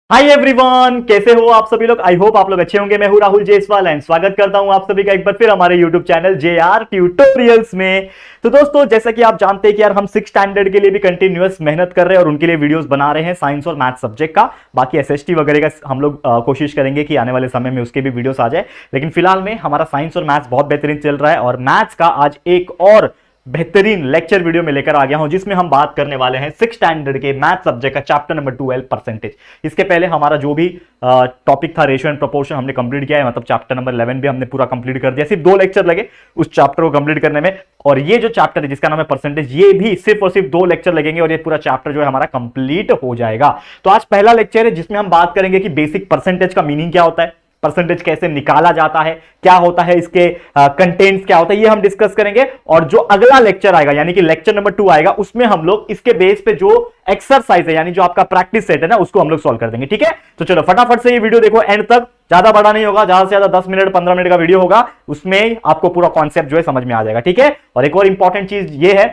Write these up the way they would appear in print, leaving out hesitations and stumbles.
Hi everyone, कैसे हो आप सभी लोग। आई होप आप लोग अच्छे होंगे। मैं हूं राहुल जेसवाल एंड स्वागत करता हूं आप सभी का एक बार फिर हमारे यूट्यूब चैनल JR ट्यूटोरियल्स में। तो दोस्तों, जैसा कि आप जानते हैं कि यार हम 6 स्टैंडर्ड के लिए भी कंटिन्यूअस मेहनत कर रहे हैं और उनके लिए वीडियोस बना रहे हैं साइंस और मैथ सब्जेक्ट का। बाकी SST वगैरह का हम लोग कोशिश करेंगे कि आने वाले समय में उसके भी वीडियोस आ जाए। लेकिन फिलहाल में हमारा साइंस और मैथ्स बहुत बेहतरीन चल रहा है और मैथ्स का आज एक और बेहतरीन लेक्चर वीडियो में लेकर आ गया हूं, जिसमें हम बात करने वाले हैं 6 स्टैंडर्ड के मैथ सब्जेक्ट का चैप्टर नंबर 12 परसेंटेज। इसके पहले हमारा जो भी टॉपिक था रेशियो एंड प्रोपोर्शन हमने कंप्लीट किया है, मतलब चैप्टर नंबर 11 भी हमने पूरा कंप्लीट कर दिया। सिर्फ 2 लेक्चर लगे उस चैप्टर को कंप्लीट करने में। और ये जो चैप्टर है जिसका नाम है परसेंटेज, ये भी सिर्फ और सिर्फ 2 लेक्चर लगेंगे और ये पूरा चैप्टर जो है हमारा कंप्लीट हो जाएगा। तो आज पहला लेक्चर है जिसमें हम बात करेंगे कि बेसिक परसेंटेज का मीनिंग क्या होता है, परसेंटेज कैसे निकाला जाता है, क्या होता है इसके कंटेंट्स क्या होता है, ये हम डिस्कस करेंगे। और जो अगला लेक्चर आएगा यानी कि लेक्चर नंबर 2 आएगा, उसमें हम लोग इसके बेस पे जो एक्सरसाइज है यानी जो आपका प्रैक्टिस सेट है ना, उसको हम लोग सॉल्व कर देंगे। ठीक है, तो चलो फटाफट से ये वीडियो देखो एंड तक। ज्यादा बड़ा नहीं होगा, ज्यादा से ज्यादा 10 मिनट 15 मिनट का वीडियो होगा, उसमें आपको पूरा कॉन्सेप्ट जो है समझ में आ जाएगा। ठीक है, और एक और इंपॉर्टेंट चीज ये है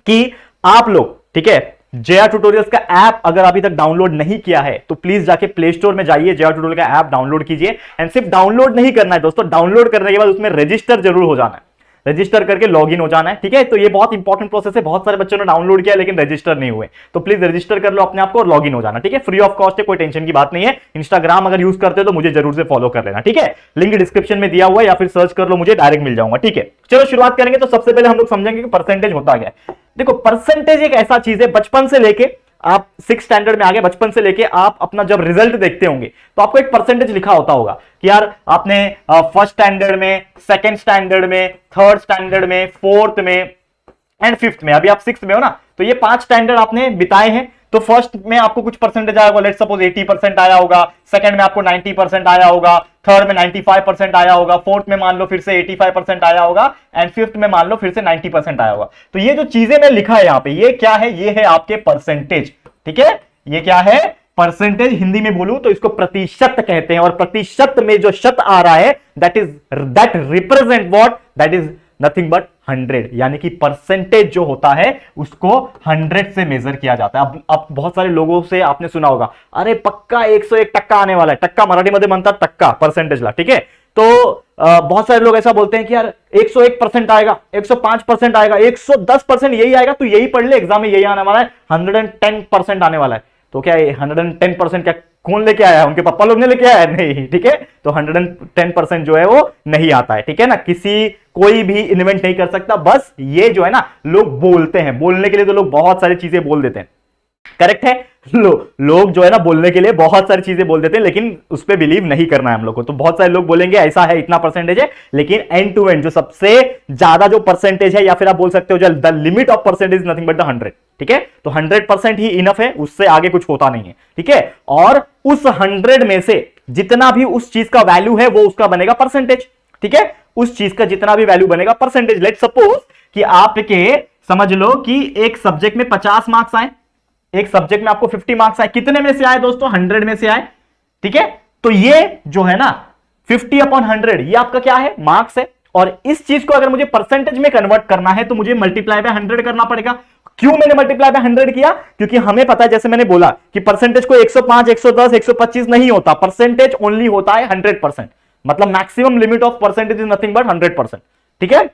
कि आप लोग, ठीक है, JR ट्यूटोरियल्स का ऐप अगर अभी तक डाउनलोड नहीं किया है तो प्लीज जाके प्ले स्टोर में जाइए, JR ट्यूटोरियल का ऐप डाउनलोड कीजिए। एंड सिर्फ डाउनलोड नहीं करना है दोस्तों, डाउनलोड करने के बाद उसमें रजिस्टर जरूर हो जाना है, रजिस्टर करके लॉगिन हो जाना है। ठीक है, तो ये बहुत इंपॉर्टेंट प्रोसेस है। बहुत सारे बच्चों ने डाउनलोड किया लेकिन रजिस्टर नहीं हुए, तो प्लीज रजिस्टर कर लो अपने आप को और लॉगिन हो जाना। ठीक है, फ्री ऑफ कॉस्ट है, कोई टेंशन की बात नहीं है। इंस्टाग्राम अगर यूज करते हो तो मुझे जरूर से फॉलो कर लेना। ठीक है, लिंक डिस्क्रिप्शन में दिया हुआ है या फिर सर्च कर लो, मुझे डायरेक्ट मिल जाऊंगा। ठीक है, चलो शुरुआत करेंगे। तो सबसे पहले हम लोग समझेंगे कि परसेंटेज होता क्या है। देखो, परसेंटेज एक ऐसा चीज है, बचपन से लेके आप 6 स्टैंडर्ड में आगे, बचपन से लेके आप अपना जब रिजल्ट देखते होंगे तो आपको एक परसेंटेज लिखा होता होगा कि यार आपने फर्स्ट स्टैंडर्ड में, सेकंड स्टैंडर्ड में, थर्ड स्टैंडर्ड में, फोर्थ में एंड फिफ्थ में, अभी आप 6th में हो ना, तो ये 5 स्टैंडर्ड आपने बिताए हैं। तो फर्स्ट में आपको कुछ परसेंटेज आया होगा, लेट्स सपोज 80% आया होगा, सेकंड में आपको 90% आया होगा, थर्ड में 95% आया होगा, फोर्थ में मान लो फिर से 85% आया होगा एंड फिफ्थ में मान लो फिर से 90% आया होगा। तो ये जो चीजें मैं लिखा है यहां पे, ये क्या है? ये है आपके परसेंटेज। ठीक है, ये क्या है? परसेंटेज। हिंदी में बोलूं तो इसको प्रतिशत कहते हैं और प्रतिशत में जो शत आ रहा है that represent what? That is nothing but 100। यानी कि परसेंटेज जो होता है उसको 100 से मेजर किया जाता है। अब बहुत सारे लोगों से आपने सुना होगा, अरे पक्का 101 टक्का आने वाला है। टक्का मराठी मध्ये म्हणतात टक्का, परसेंटेजला। ठीक है, तो बहुत सारे लोग ऐसा बोलते हैं कि यार 101% आएगा, 105% आएगा, 110% यही आएगा, तो यही पढ़ ले, एग्जाम में यही आने वाला है, 110% आने वाला है। तो क्या 110% क्या कौन लेके आया है? उनके पापा लोग ने लेके आया है? नहीं। ठीक है, तो 110% जो है वो नहीं आता है। ठीक है ना, कोई भी इन्वेंट नहीं कर सकता, बस ये जो है ना लोग बोलते हैं। बोलने के लिए तो लोग बहुत सारी चीजें बोल देते हैं, करेक्ट है। लोग जो है ना बोलने के लिए बहुत सारी चीजें बोल देते हैं, लेकिन उस पर बिलीव नहीं करना है हम लोग को। तो बहुत सारे लोग बोलेंगे ऐसा है, इतना परसेंटेज है, लेकिन एंड टू एंड जो सबसे ज्यादा जो परसेंटेज है, या फिर आप बोल सकते हो जो the limit of percentage nothing but the 100। ठीक है, तो 100% ही इनफ है, उससे आगे कुछ होता नहीं है। ठीक है, और उस 100 में से जितना भी उस चीज का वैल्यू है वो उसका बनेगा परसेंटेज। ठीक है, उस चीज का जितना भी वैल्यू बनेगा परसेंटेज। लेट्स सपोज कि आपके समझ लो कि एक सब्जेक्ट में 50 मार्क्स आए, एक सब्जेक्ट में आपको 50 मार्क्स आए। कितने में से आए दोस्तों? 100 में से आए। ठीक है, तो ये जो है ना 50/100 ये आपका क्या है? मार्क्स है। और इस चीज को अगर मुझे परसेंटेज में कन्वर्ट करना है तो मुझे मल्टीप्लाई बाय 100 करना पड़ेगा। क्यों मैंने मल्टीप्लाई बाय 100 किया? क्योंकि हमें पता है, जैसे मैंने बोला कि परसेंटेज को 105, 110, 125 नहीं होता, परसेंटेज ओनली होता है 100%। मतलब maximum limit of percentage is nothing but 100%। ठीक है,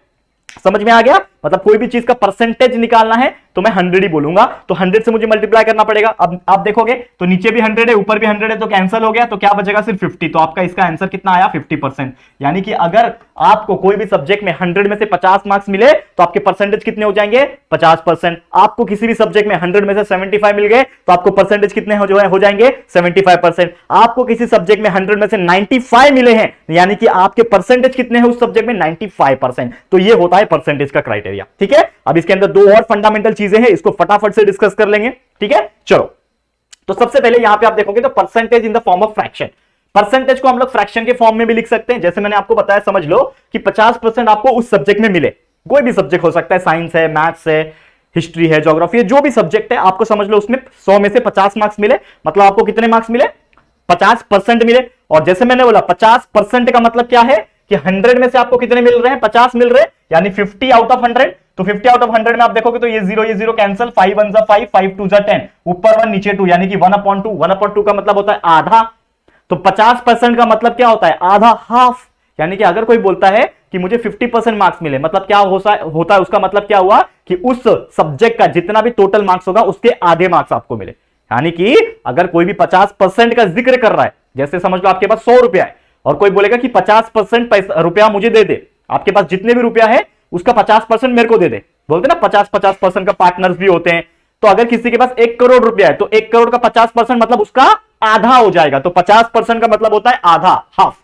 समझ में आ गया? मतलब कोई भी चीज का परसेंटेज निकालना है तो मैं 100 ही बोलूंगा, तो 100 से मुझे मल्टीप्लाई करना पड़ेगा। अब आप देखोगे तो नीचे भी 100 है, ऊपर भी 100 है, तो कैंसिल हो गया, तो क्या बचेगा? सिर्फ 50। तो आपका इसका आंसर कितना आया? 50%। यानी कि अगर आपको कोई भी सब्जेक्ट में 100 में से 50 मार्क्स मिले तो आपके परसेंटेज कितने हो जाएंगे? 50%। आपको किसी भी सब्जेक्ट में 100 में से 75 मिल गए तो आपको परसेंटेज कितने हो जाएंगे? 75%। आपको किसी सब्जेक्ट में 100 में से 95 मिले हैं, यानी कि आपके परसेंटेज कितने हैं उस सब्जेक्ट में? 95%। तो ये होता है परसेंटेज का क्राइटेरिया। ठीक है, अब इसके अंदर 2 और फंडामेंटल चीजें हैं, इसको फटाफट से डिस्कस कर लेंगे। ठीक है, चलो। तो सबसे पहले यहां पे आप देखोगे तो percentage in the form of fraction. Percentage को हम लोग फ्रैक्शन के फॉर्म में भी लिख सकते हैं। जैसे मैंने आपको बताया, समझ लो कि 50% आपको उस सब्जेक्ट में मिले, कोई भी सब्जेक्ट हो सकता है, साइंस है, मैथ्स है, हिस्ट्री है, ज्योग्राफी है, जो भी सब्जेक्ट है, आपको समझ लो उसमें 100 में से 50 मार्क्स मिले, मतलब आपको कितने मार्क्स मिले? 50% मिले। और जैसे मैंने बोला 50% का मतलब क्या है कि 100 में से आपको कितने मिल रहे हैं? 50 मिल रहे हैं, यानी 50 आउट ऑफ 100। तो 50 आउट ऑफ 100 में आप देखोगे तो ये जीरो कैंसिल, 5 1 जा 5, 5 2 जा 10, ऊपर 1 नीचे 2, यानी कि 1/2, 1/2 का मतलब होता है आधा। तो 50% का मतलब क्या होता है? आधा, हाफ। यानी कि अगर कोई बोलता है कि मुझे 50% मार्क्स मिले, मतलब क्या होता है उसका मतलब क्या हुआ कि उस सब्जेक्ट का जितना भी टोटल मार्क्स होगा उसके आधे मार्क्स आपको मिले। यानी कि अगर कोई भी 50% का जिक्र कर रहा है, जैसे समझ लो आपके पास 100 रुपया है और कोई बोलेगा कि 50% रुपया मुझे दे दे, आपके पास जितने भी रुपया है उसका 50% मेरे को दे दे, बोलते ना 50-50% का पार्टनर्स भी होते हैं। तो अगर किसी के पास 1 करोड़ रुपया है तो 1 करोड़ का 50% मतलब उसका आधा हो जाएगा। तो 50% का मतलब होता है आधा, हाफ,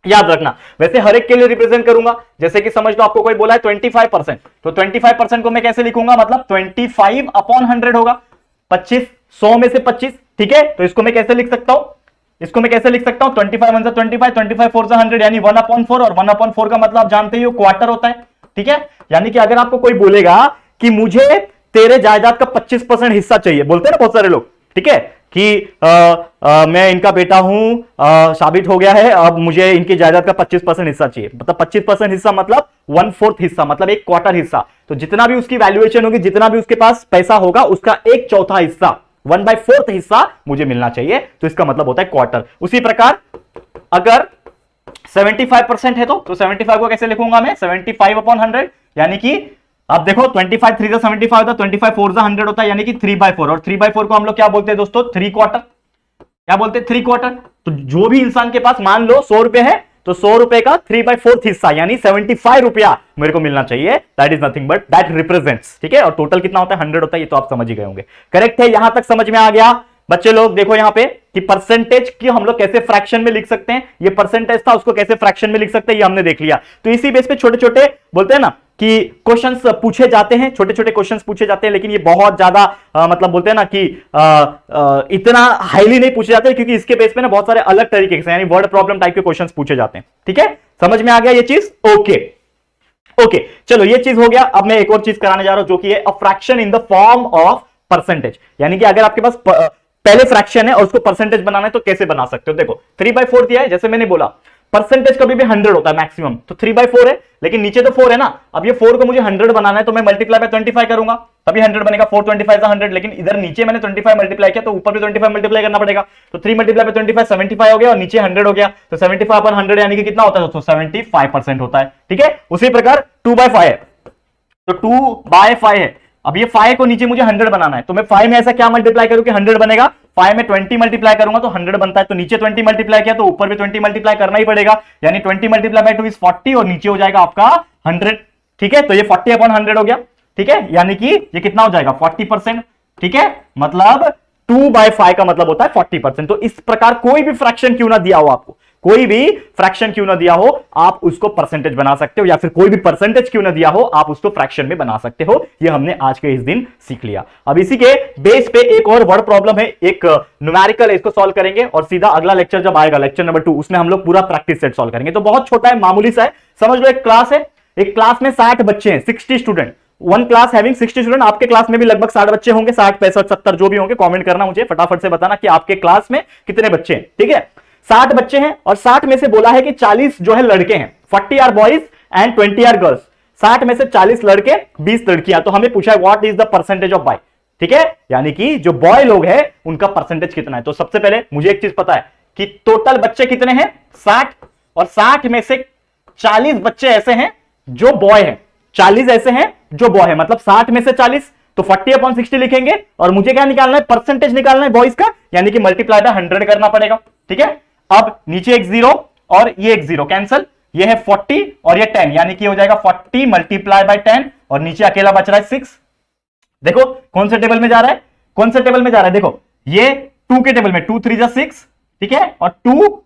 याद रखना। वैसे हर एक के लिए रिप्रेजेंट करूंगा, जैसे कि समझ लो आपको कोई बोला है 25%, तो 25% को मैं कैसे लिखूंगा? मतलब 25/100 होगा, 25, 100 में से 25, ठीक है। तो इसको मैं कैसे लिख सकता हूं? इसको मैं कैसे लिख सकता हूं? 25 1 25, 25 4 100, यानी 1/4, और 1/4 का मतलब आप जानते ही हो क्वार्टर होता है, ठीक है। यानी कि अगर आपको कोई बोलेगा कि मुझे तेरे जायदाद का 25% हिस्सा चाहिए, बोलते हैं ना बहुत सारे लोग, ठीक है, कि मैं इनका बेटा हूं, साबित हो गया है, अब मुझे इनकी जायदाद का 25% हिस्सा चाहिए। मतलब 25% हिस्सा मतलब 1/4 हिस्सा, मतलब 1/4 हिस्सा। तो जितना भी उसकी वैल्यूएशन होगी, जितना भी उसके पास पैसा होगा, उसका 1/4 हिस्सा, 1/4 हिस्सा मुझे मिलना चाहिए। तो इसका मतलब होता है क्वार्टर। उसी प्रकार अगर 75% है तो 75 को कैसे लिखूंगा मैं? 75/100, यानी कि आप देखो 25 3 75 होता है, 25 4 100 होता है, यानी कि 3/4। और 3/4 को हम लोग क्या बोलते हैं दोस्तों? 3/4। क्या बोलते हैं? 3/4। तो जो भी इंसान के पास मान लो 100 रुपए है, तो 100 रुपए का 3/4 हिस्सा यानी 75 रुपया मेरे को मिलना चाहिए। That is nothing but that represents, ठीक है। और टोटल कितना होता है? 100 होता है। ये तो आप समझ ही गए होंगे। करेक्ट है? यहां तक समझ में आ गया बच्चे लोग? देखो यहां पे कि परसेंटेज की हम लोग कैसे फ्रैक्शन में लिख सकते हैं, ये परसेंटेज था, उसको कैसे फ्रैक्शन में लिख सकते हैं, ये हमने देख लिया। तो इसी बेस पे छोटे छोटे बोलते हैं ना कि क्वेश्चंस पूछे जाते हैं, छोटे छोटे क्वेश्चंस पूछे जाते हैं, लेकिन ये बहुत ज्यादा मतलब बोलते हैं ना कि इतना हाईली नहीं पूछे जाते, क्योंकि इसके बेस पे ना बहुत सारे अलग तरीके से यानी वर्ड प्रॉब्लम टाइप के क्वेश्चंस पूछे जाते हैं। ठीक है, समझ में आ गया ये चीज? ओके, चलो ये चीज हो गया। अब मैं एक और चीज कराने जा रहा हूं जो कि है a fraction in the form of percentage. यानी कि अगर आपके पास पहले फ्रैक्शन है और उसको परसेंटेज बनाना है तो कैसे बना सकते हो? देखो 3/4 दिया है, जैसे मैंने बोला परसेंटेज कभी भी 100 होता है मैक्सिमम, तो 3/4 है, लेकिन नीचे तो 4 है ना। अब ये 4 को मुझे 100 बनाना है तो मैं मल्टीप्लाई बाय 25 करूंगा, तभी 100 बनेगा। 4 25 100, लेकिन इधर नीचे मैंने 25 मल्टीप्लाई किया तो ऊपर भी 25 मल्टीप्लाई करना पड़ेगा। तो 3 मल्टीप्लाई बाय 25 75 हो गया और नीचे 100 हो गया। तो 75/100 यानी कि कितना होता है दोस्तों? 75% होता है। ठीक है, उसी प्रकार 2/5 है, तो 2/5 है। अब ये 5 को नीचे मुझे 100 बनाना है, तो मैं 5 में ऐसा क्या मल्टीप्लाई करूं कि 100 बनेगा? 5 में 20 मल्टीप्लाई करूंगा तो 100 बनता है। तो नीचे 20 मल्टीप्लाई किया तो ऊपर भी 20 मल्टीप्लाई करना ही पड़ेगा, यानी 20 मल्टीप्लाई बाय 2 इज 40 और नीचे हो जाएगा आपका 100। ठीक है, तो ये 40/100 हो गया। ठीक है, यानी कि ये कितना हो जाएगा? 40%। ठीक है, मतलब 2/5 का मतलब होता है 40%। तो इस प्रकार कोई भी फ्रैक्शन क्यों ना दिया हो आपको, कोई भी फ्रैक्शन क्यों ना दिया हो, आप उसको परसेंटेज बना सकते हो, या फिर कोई भी परसेंटेज क्यों ना दिया हो, आप उसको फ्रैक्शन में बना सकते हो। ये हमने आज के इस दिन सीख लिया। अब इसी के बेस पे एक और वर्ड प्रॉब्लम है, एक न्यूमेरिकल है, इसको सॉल्व करेंगे और सीधा अगला लेक्चर जब आएगा, लेक्चर नंबर 2, उसमें हम लोग पूरा प्रैक्टिस सेट सॉल्व करेंगे। तो बहुत छोटा है, मामूली सा है। समझ लो एक क्लास है, एक क्लास में 60 बच्चे हैं, 60 student, one class having 60 student. आपके क्लास में भी लगभग 60 बच्चे होंगे, 60 65 70 जो भी होंगे। कमेंट करना, मुझे फटाफट से बताना कि आपके क्लास में कितने बच्चे हैं। ठीक है, 60 बच्चे हैं और 60 में से बोला है कि 40 जो है लड़के हैं, 40 are boys and 20 are girls. 60 में से 40 लड़के 20 लड़कियां। तो हमें पूछा है what is the percentage of boy. ठीक है, यानी कि जो बॉय लोग हैं उनका परसेंटेज कितना है। तो सबसे पहले मुझे एक चीज पता है कि टोटल बच्चे कितने हैं? 60, और 60 में से 40 बच्चे ऐसे हैं जो बॉय हैं, 40 ऐसे हैं जो बॉय है, मतलब 60 में से 40, तो 40/60 लिखेंगे। और मुझे क्या निकालना है? परसेंटेज निकालना है बॉयज का, यानी कि मल्टीप्लाई बाय 100 करना पड़ेगा। ठीक है, अब नीचे एक 0 और ये एक 0 कैंसल, ये है 40 और ये 10, यानी कि हो जाएगा 40 मल्टीप्लाई बाय 10, और नीचे अकेला बच रहा है 6। देखो कौन से टेबल में जा रहा है, कौन से टेबल में जा रहा है? देखो ये 2 के टेबल में, 2 3 जा 6, ठीक है, और 2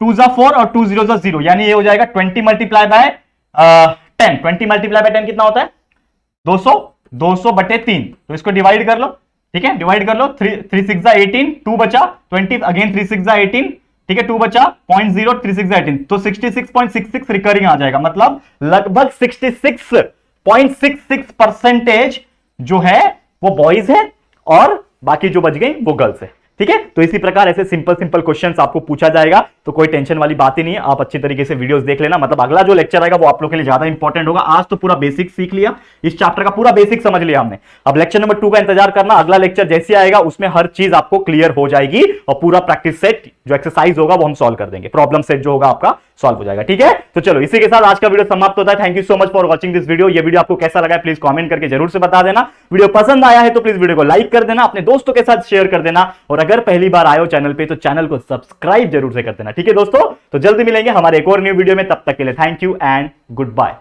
2 जा 4 और 2 0 जा 0, यानी ये हो जाएगा 20 मल्टीप्लाई बाय 10। 20 मल्टीप्लाई बाय 10 कितना होता है? 200, 200/3। तो इसको डिवाइड कर लो। ठीक है, डिवाइड कर लो। 3 6 जा 18, 2 बचा 20, अगेन 3 6 जा 18, ठीक है, 2 बचा 0.0, 3 6 जा 18, तो 66.66 रिकरिंग आ जाएगा। मतलब लगभग 66.66% जो है वो बॉयज है और बाकी जो बच गई वो गर्ल्स है। ठीक है। तो इसी प्रकार ऐसे सिंपल सिंपल क्वेश्चंस आपको पूछा जाएगा, तो कोई टेंशन वाली बात ही नहीं है। आप अच्छी तरीके से वीडियोस देख लेना, मतलब अगला जो लेक्चर आएगा वो आप लोग के लिए ज्यादा इंपॉर्टेंट होगा। आज तो पूरा बेसिक सीख लिया, इस चैप्टर का पूरा बेसिक समझ लिया हमने। अब लेक्चर नंबर 2 का इंतजार करना, अगला लेक्चर जैसे आएगा उसमें हर चीज आपको क्लियर हो जाएगी और पूरा प्रैक्टिस सेट जो एक्सरसाइज होगा वो हम सॉल्व कर देंगे, प्रॉब्लम सेट जो होगा आपका सॉल्व हो जाएगा। ठीक है, तो चलो इसी के साथ आज का वीडियो समाप्त होता है। Thank you so much for watching this video. ये वीडियो आपको कैसा लगा प्लीज कमेंट करके जरूर से बता देना। वीडियो पसंद आया है तो प्लीज वीडियो को लाइक कर देना, अपने दोस्तों के साथ शेयर कर देना, और अगर पहली बार आए हो चैनल पे तो चैनल को सब्सक्राइब जरूर से कर देना। ठीक है दोस्तों, तो जल्दी मिलेंगे हमारे एक और न्यू वीडियो में, तब तक के लिए thank you and good bye.